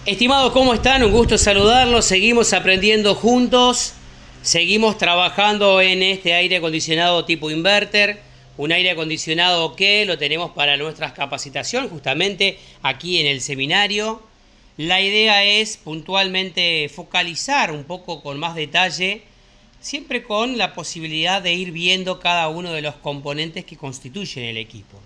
Estimados, ¿cómo están? Un gusto saludarlos. Seguimos aprendiendo juntos. Seguimos trabajando en este aire acondicionado tipo inverter. Un aire acondicionado que lo tenemos para nuestras capacitaciones, justamente aquí en el seminario. La idea es puntualmente focalizar un poco con más detalle, siempre con la posibilidad de ir viendo cada uno de los componentes que constituyen el equipo.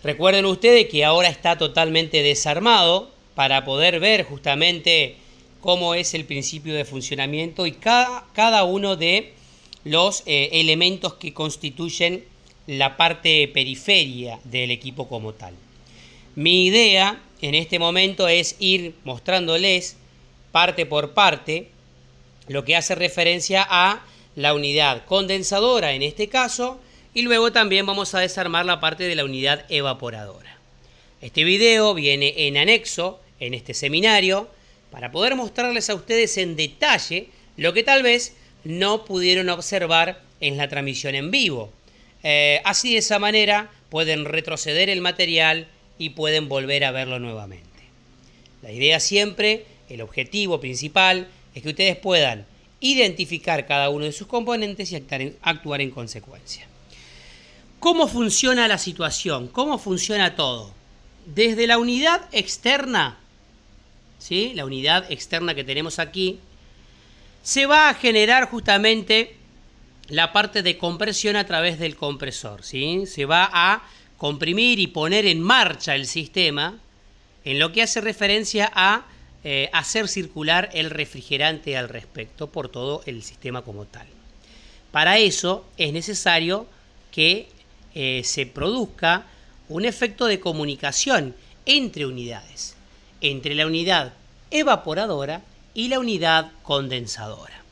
Recuerden ustedes que ahora está totalmente desarmado para poder ver justamente cómo es el principio de funcionamiento y cada uno de los elementos que constituyen la parte periferia del equipo como tal. Mi idea en este momento es ir mostrándoles parte por parte lo que hace referencia a la unidad condensadora en este caso, y luego también vamos a desarmar la parte de la unidad evaporadora. Este video viene en anexo en este seminario para poder mostrarles a ustedes en detalle lo que tal vez no pudieron observar en la transmisión en vivo. Así de esa manera pueden retroceder el material y pueden volver a verlo nuevamente. La idea siempre, el objetivo principal, es que ustedes puedan identificar cada uno de sus componentes y actuar en consecuencia. ¿Cómo funciona la situación? ¿Cómo funciona todo? Desde la unidad externa, ¿sí? La unidad externa que tenemos aquí, se va a generar justamente la parte de compresión a través del compresor, ¿sí? Se va a comprimir y poner en marcha el sistema en lo que hace referencia a hacer circular el refrigerante al respecto por todo el sistema como tal. Para eso es necesario que se produzca un efecto de comunicación entre unidades, entre la unidad evaporadora y la unidad condensadora.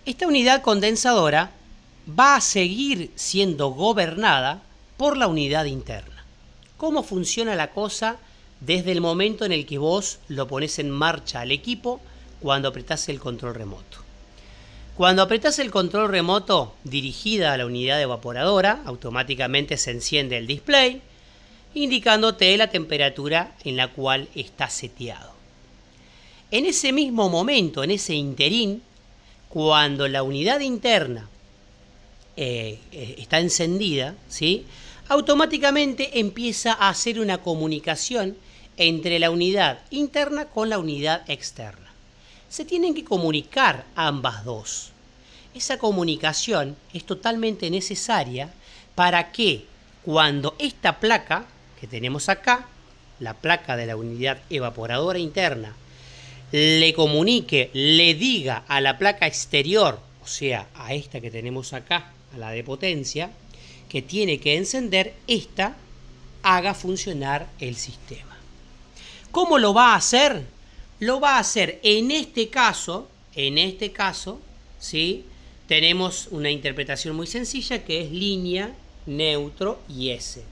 Esta unidad condensadora va a seguir siendo gobernada por la unidad interna. ¿Cómo funciona la cosa desde el momento en el que vos lo pones en marcha al equipo cuando apretás el control remoto? Cuando apretás el control remoto dirigida a la unidad evaporadora, automáticamente se enciende el display, indicándote la temperatura en la cual está seteado. En ese mismo momento, en ese interín, cuando la unidad interna está encendida, ¿sí? Automáticamente empieza a hacer una comunicación entre la unidad interna con la unidad externa. Se tienen que comunicar ambas dos. Esa comunicación es totalmente necesaria para que cuando esta placa que tenemos acá, la placa de la unidad evaporadora interna, le comunique, le diga a la placa exterior, o sea, a esta que tenemos acá, a la de potencia, que tiene que encender, esta haga funcionar el sistema. ¿Cómo lo va a hacer? Lo va a hacer en este caso, ¿sí? Tenemos una interpretación muy sencilla que es línea, neutro y S.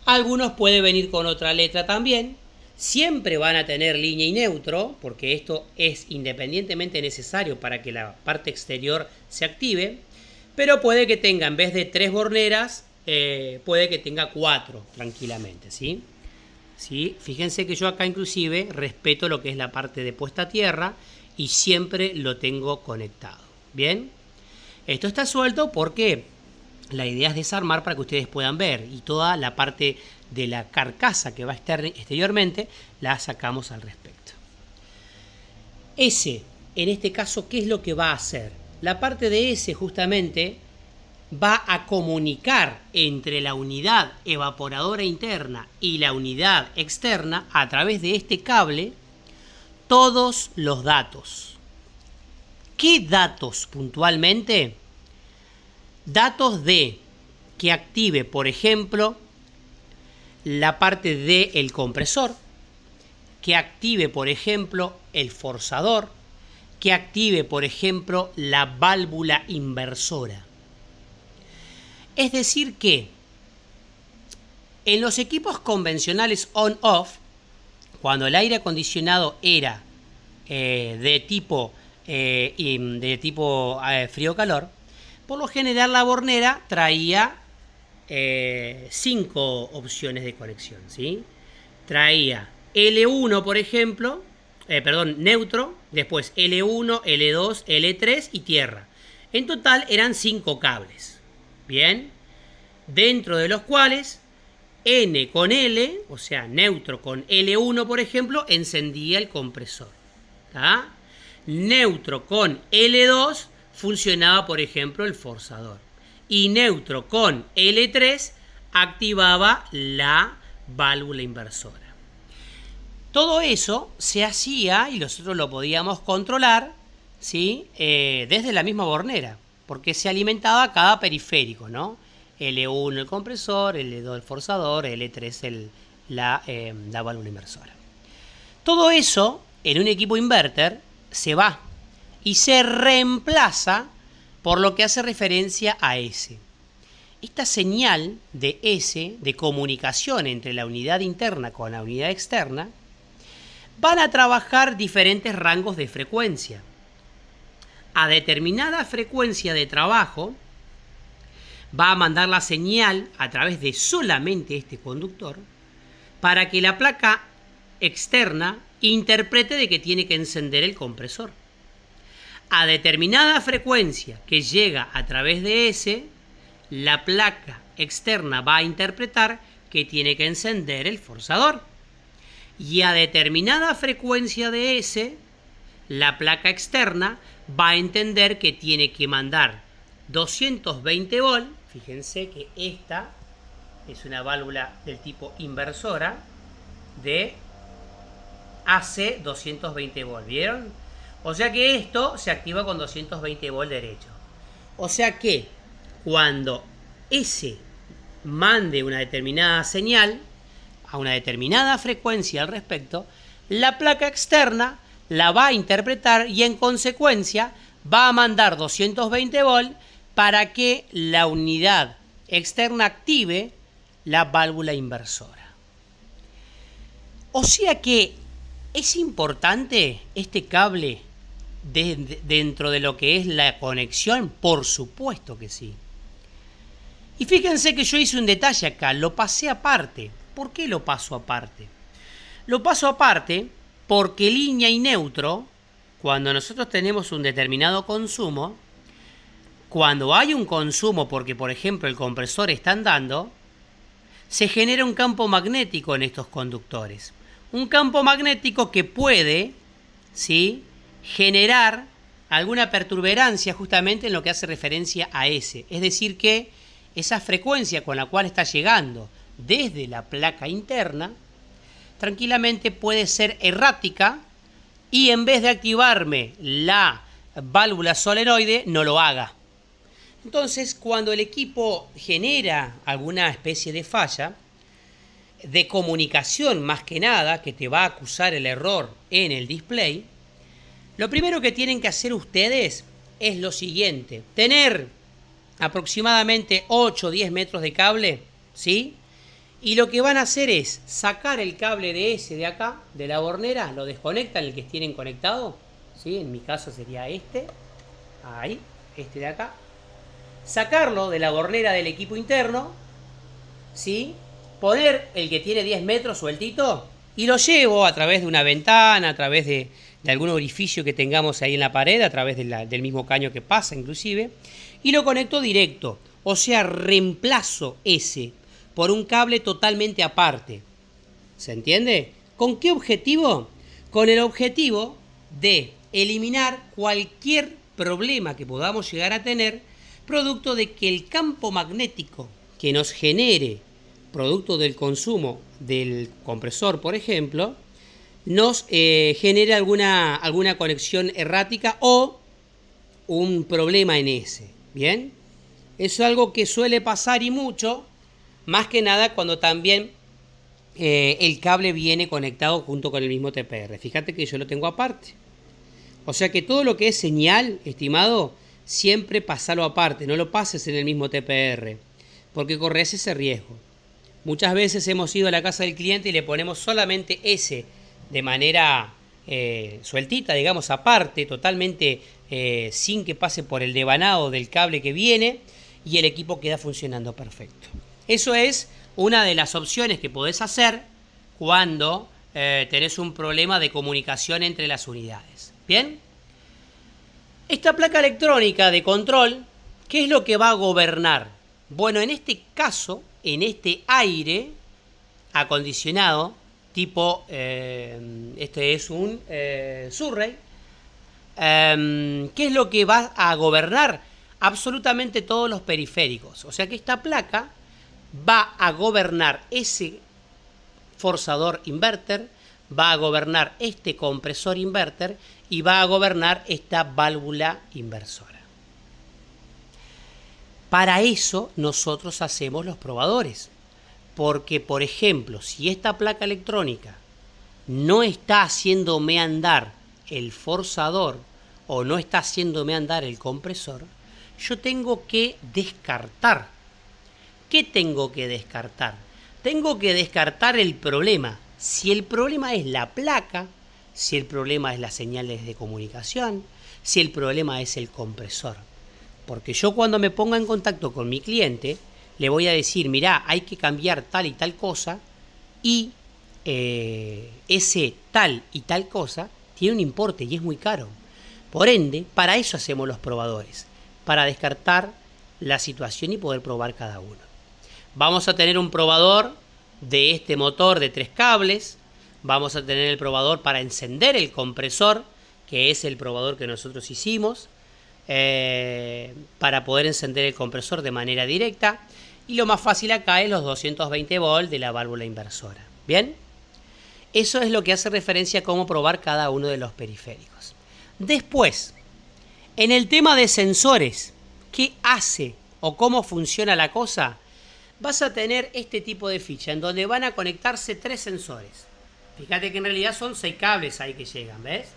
Algunos pueden venir con otra letra también. Siempre van a tener línea y neutro, porque esto es independientemente necesario para que la parte exterior se active, pero puede que tenga, en vez de 3 borneras, puede que tenga 4 tranquilamente, ¿sí? ¿Sí? Fíjense que yo acá inclusive respeto lo que es la parte de puesta a tierra y siempre lo tengo conectado. ¿Bien? Esto está suelto porque la idea es desarmar para que ustedes puedan ver, y toda la parte de la carcasa que va a estar exteriormente la sacamos al respecto. S, en este caso, ¿qué es lo que va a hacer? La parte de S justamente va a comunicar entre la unidad evaporadora interna y la unidad externa a través de este cable todos los datos. ¿Qué datos puntualmente? Datos de que active, por ejemplo, la parte del compresor, que active, por ejemplo, el forzador, que active, por ejemplo, la válvula inversora. Es decir que en los equipos convencionales on-off, cuando el aire acondicionado era de tipo frío-calor, por lo general la bornera traía 5 opciones de conexión, ¿sí? Traía L1, por ejemplo, neutro, después L1, L2, L3 y tierra. En total eran 5 cables. Bien, dentro de los cuales N con L, o sea, neutro con L1, por ejemplo, encendía el compresor. ¿Tá? Neutro con L2 funcionaba, por ejemplo, el forzador. Y neutro con L3 activaba la válvula inversora. Todo eso se hacía y nosotros lo podíamos controlar, ¿sí? Desde la misma bornera, porque se alimentaba cada periférico, ¿no? L1 el compresor, L2 el forzador, L3 la válvula inversora. Todo eso en un equipo inverter se va y se reemplaza por lo que hace referencia a S. Esta señal de S, de comunicación entre la unidad interna con la unidad externa, van a trabajar diferentes rangos de frecuencia. A determinada frecuencia de trabajo, va a mandar la señal a través de solamente este conductor para que la placa externa interprete de que tiene que encender el compresor. A determinada frecuencia que llega a través de S, la placa externa va a interpretar que tiene que encender el forzador. Y a determinada frecuencia de S, la placa externa va a entender que tiene que mandar 220 volt. Fíjense que esta es una válvula del tipo inversora de AC 220 volt. ¿Vieron? O sea que esto se activa con 220 volt derecho. O sea que cuando S mande una determinada señal a una determinada frecuencia al respecto, la placa externa la va a interpretar y en consecuencia va a mandar 220 volt para que la unidad externa active la válvula inversora. O sea que es importante este cable dentro de lo que es la conexión, por supuesto que sí. Y fíjense que yo hice un detalle acá, lo pasé aparte. ¿Por qué lo paso aparte? Lo paso aparte porque línea y neutro, cuando nosotros tenemos un determinado consumo, cuando hay un consumo porque, por ejemplo, el compresor está andando, se genera un campo magnético en estos conductores. Un campo magnético que puede, ¿sí?, generar alguna perturberancia justamente en lo que hace referencia a S. Es decir, que esa frecuencia con la cual está llegando desde la placa interna, tranquilamente puede ser errática y en vez de activarme la válvula solenoide, no lo haga. Entonces, cuando el equipo genera alguna especie de falla, de comunicación más que nada, que te va a acusar el error en el display, lo primero que tienen que hacer ustedes es lo siguiente: tener aproximadamente 8 o 10 metros de cable, ¿sí? Y lo que van a hacer es sacar el cable de S de acá, de la bornera, lo desconectan, el que tienen conectado, ¿sí? En mi caso sería este, ahí, este de acá. Sacarlo de la bornera del equipo interno, ¿sí? Poner el que tiene 10 metros sueltito y lo llevo a través de una ventana, a través de algún orificio que tengamos ahí en la pared, a través del mismo caño que pasa inclusive, y lo conecto directo, o sea, reemplazo ese por un cable totalmente aparte. ¿Se entiende? ¿Con qué objetivo? Con el objetivo de eliminar cualquier problema que podamos llegar a tener, producto de que el campo magnético que nos genere, producto del consumo del compresor, por ejemplo, nos genere alguna conexión errática o un problema en ese. ¿Bien? Es algo que suele pasar y mucho, más que nada cuando también el cable viene conectado junto con el mismo TPR. Fíjate que yo lo tengo aparte. O sea que todo lo que es señal, estimado, siempre pasalo aparte, no lo pases en el mismo TPR, porque corres ese riesgo. Muchas veces hemos ido a la casa del cliente y le ponemos solamente ese de manera sueltita, digamos, aparte, totalmente sin que pase por el devanado del cable que viene, y el equipo queda funcionando perfecto. Eso es una de las opciones que podés hacer cuando tenés un problema de comunicación entre las unidades. ¿Bien? Esta placa electrónica de control, ¿qué es lo que va a gobernar? Bueno, en este caso, en este aire acondicionado, tipo, este es un Surrey, ¿qué es lo que va a gobernar? Absolutamente todos los periféricos. O sea que esta placa va a gobernar ese forzador inverter, va a gobernar este compresor inverter y va a gobernar esta válvula inversora. Para eso nosotros hacemos los probadores. Porque, por ejemplo, si esta placa electrónica no está haciéndome andar el forzador o no está haciéndome andar el compresor, yo tengo que descartar. ¿Qué tengo que descartar? Tengo que descartar el problema. Si el problema es la placa, si el problema es las señales de comunicación, si el problema es el compresor. Porque yo cuando me ponga en contacto con mi cliente, le voy a decir, mirá, hay que cambiar tal y tal cosa, y ese tal y tal cosa tiene un importe y es muy caro. Por ende, para eso hacemos los probadores, para descartar la situación y poder probar cada uno. Vamos a tener un probador de este motor de 3 cables, vamos a tener el probador para encender el compresor, que es el probador que nosotros hicimos, para poder encender el compresor de manera directa, y lo más fácil acá es los 220 volts de la válvula inversora. ¿Bien? Eso es lo que hace referencia a cómo probar cada uno de los periféricos. Después, en el tema de sensores, ¿qué hace o cómo funciona la cosa? Vas a tener este tipo de ficha en donde van a conectarse 3 sensores. Fíjate que en realidad son 6 cables ahí que llegan, ¿ves?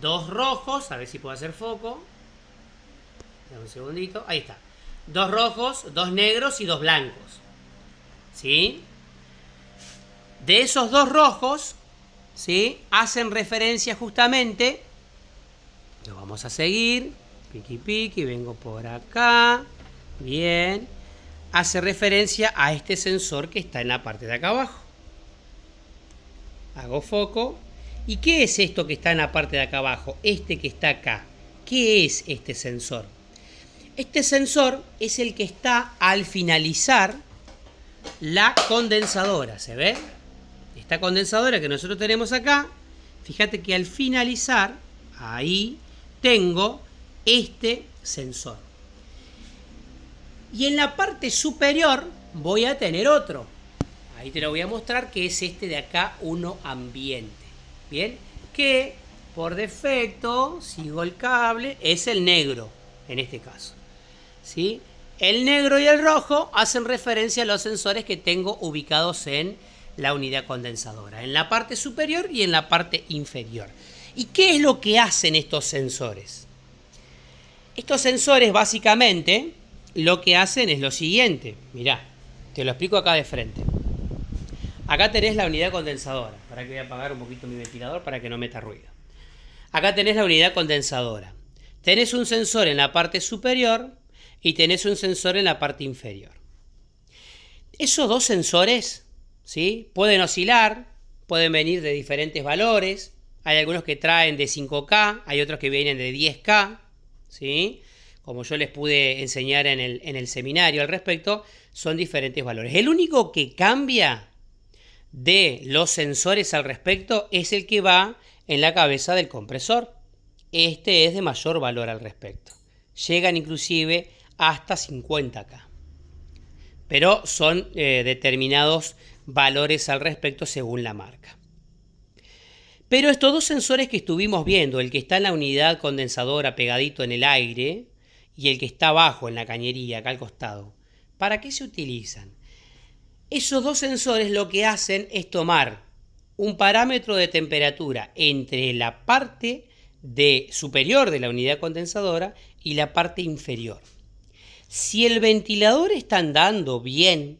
2 rojos, a ver si puedo hacer foco. Dame un segundito, ahí está. 2 rojos, 2 negros y 2 blancos. ¿Sí? De esos 2 rojos, ¿sí?, hacen referencia justamente, lo vamos a seguir, piqui piqui, vengo por acá, bien, hace referencia a este sensor que está en la parte de acá abajo. Hago foco. ¿Y qué es esto que está en la parte de acá abajo? Este que está acá. ¿Qué es este sensor? Este sensor es el que está al finalizar la condensadora. ¿Se ve? Esta condensadora que nosotros tenemos acá, fíjate que al finalizar, ahí tengo este sensor. Y en la parte superior voy a tener otro. Ahí te lo voy a mostrar, que es este de acá, uno ambiente. Bien, que por defecto, sigo el cable, es el negro en este caso. ¿Sí? El negro y el rojo hacen referencia a los sensores que tengo ubicados en la unidad condensadora, en la parte superior y en la parte inferior. ¿Y qué es lo que hacen estos sensores? Estos sensores básicamente lo que hacen es lo siguiente. Mirá, te lo explico acá de frente. Acá tenés la unidad condensadora. Para que voy a apagar un poquito mi ventilador para que no meta ruido. Acá tenés la unidad condensadora. Tenés un sensor en la parte superior y tenés un sensor en la parte inferior. Esos 2 sensores, ¿sí?, pueden oscilar, pueden venir de diferentes valores. Hay algunos que traen de 5K, hay otros que vienen de 10K, ¿sí? Como yo les pude enseñar en el seminario al respecto, son diferentes valores. El único que cambia de los sensores al respecto es el que va en la cabeza del compresor. Este es de mayor valor al respecto. Llegan inclusive hasta 50K. Pero son determinados valores al respecto según la marca. Pero estos 2 sensores que estuvimos viendo, el que está en la unidad condensadora pegadito en el aire y el que está abajo en la cañería, acá al costado, ¿para qué se utilizan? Esos 2 sensores lo que hacen es tomar un parámetro de temperatura entre la parte superior de la unidad condensadora y la parte inferior. Si el ventilador está andando bien,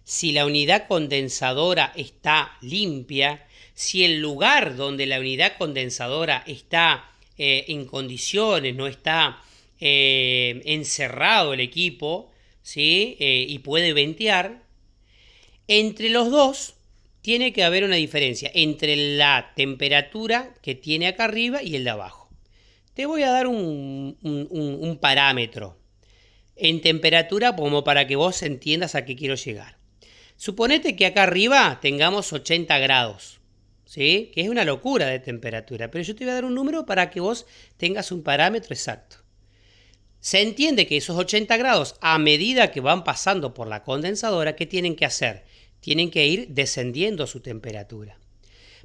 si la unidad condensadora está limpia, si el lugar donde la unidad condensadora está en condiciones, no está encerrado el equipo, ¿sí?, y puede ventear, entre los dos tiene que haber una diferencia entre la temperatura que tiene acá arriba y el de abajo. Te voy a dar un parámetro en temperatura como para que vos entiendas a qué quiero llegar. Suponete que acá arriba tengamos 80 grados, ¿sí? Que es una locura de temperatura, pero yo te voy a dar un número para que vos tengas un parámetro exacto. Se entiende que esos 80 grados, a medida que van pasando por la condensadora, ¿qué tienen que hacer? Tienen que ir descendiendo su temperatura,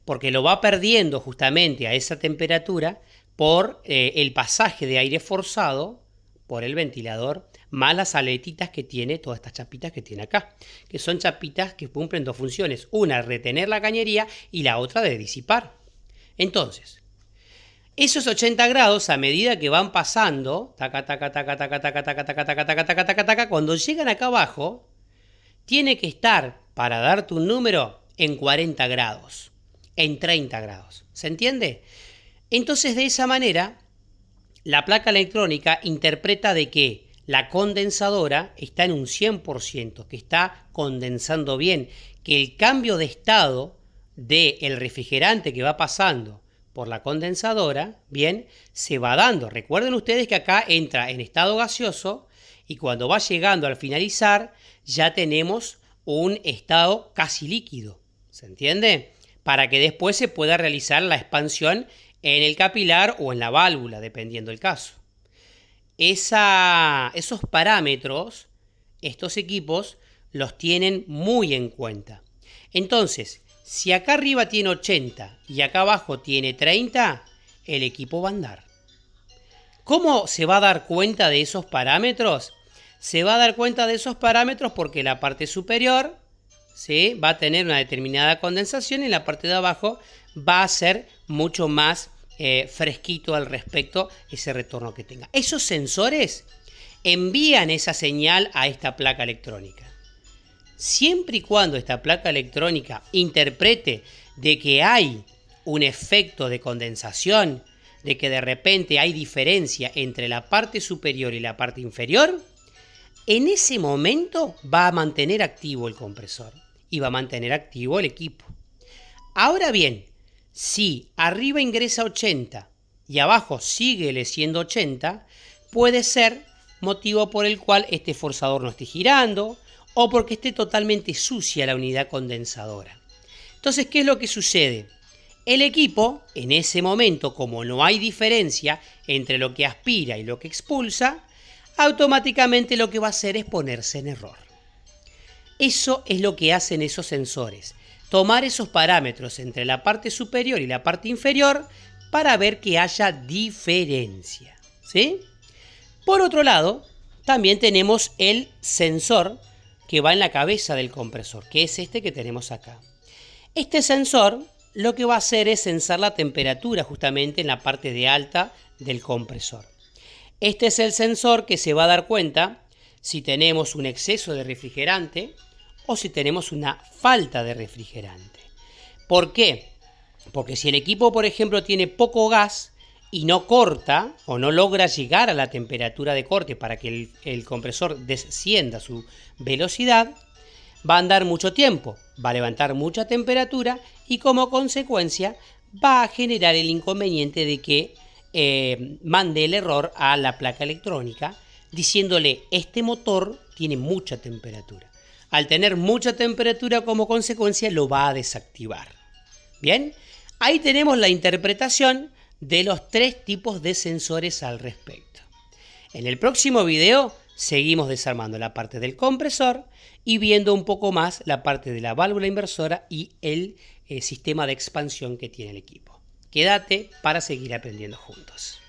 porque lo va perdiendo justamente a esa temperatura por el pasaje de aire forzado por el ventilador, más las aletitas que tiene, todas estas chapitas que tiene acá, que son chapitas que cumplen dos funciones, una retener la cañería y la otra de disipar. Entonces, esos 80 grados, a medida que van pasando, taca, taca, taca, taca, taca, taca, taca, taca, taca, taca, taca, taca, cuando llegan acá abajo, tiene que estar, para darte un número, en 40 grados, en 30 grados. ¿Se entiende? Entonces, de esa manera, la placa electrónica interpreta de que la condensadora está en un 100%, que está condensando bien, que el cambio de estado del refrigerante que va pasando por la condensadora, bien, se va dando. Recuerden ustedes que acá entra en estado gaseoso y cuando va llegando al finalizar ya tenemos un estado casi líquido. ¿Se entiende? Para que después se pueda realizar la expansión en el capilar o en la válvula, dependiendo del caso. Esos parámetros, estos equipos, los tienen muy en cuenta. Entonces, si acá arriba tiene 80 y acá abajo tiene 30, el equipo va a andar. ¿Cómo se va a dar cuenta de esos parámetros? Se va a dar cuenta de esos parámetros porque la parte superior, ¿sí?, va a tener una determinada condensación y la parte de abajo va a ser mucho más fresquito al respecto ese retorno que tenga. Esos sensores envían esa señal a esta placa electrónica. Siempre y cuando esta placa electrónica interprete de que hay un efecto de condensación, de que de repente hay diferencia entre la parte superior y la parte inferior, en ese momento va a mantener activo el compresor y va a mantener activo el equipo. Ahora bien, si arriba ingresa 80 y abajo sigue siendo 80, puede ser motivo por el cual este forzador no esté girando o porque esté totalmente sucia la unidad condensadora. Entonces, ¿qué es lo que sucede? El equipo, en ese momento, como no hay diferencia entre lo que aspira y lo que expulsa, automáticamente lo que va a hacer es ponerse en error. Eso es lo que hacen esos sensores. Tomar esos parámetros entre la parte superior y la parte inferior para ver que haya diferencia, ¿sí? Por otro lado, también tenemos el sensor que va en la cabeza del compresor, que es este que tenemos acá. Este sensor lo que va a hacer es sensar la temperatura justamente en la parte de alta del compresor. Este es el sensor que se va a dar cuenta si tenemos un exceso de refrigerante o si tenemos una falta de refrigerante. ¿Por qué? Porque si el equipo, por ejemplo, tiene poco gas y no corta o no logra llegar a la temperatura de corte para que el compresor descienda su velocidad, va a andar mucho tiempo, va a levantar mucha temperatura y como consecuencia va a generar el inconveniente de que mande el error a la placa electrónica diciéndole: este motor tiene mucha temperatura. Al tener mucha temperatura como consecuencia lo va a desactivar. Bien, ahí tenemos la interpretación de los tres tipos de sensores al respecto. En el próximo video seguimos desarmando la parte del compresor y viendo un poco más la parte de la válvula inversora y el sistema de expansión que tiene el equipo. Quédate para seguir aprendiendo juntos.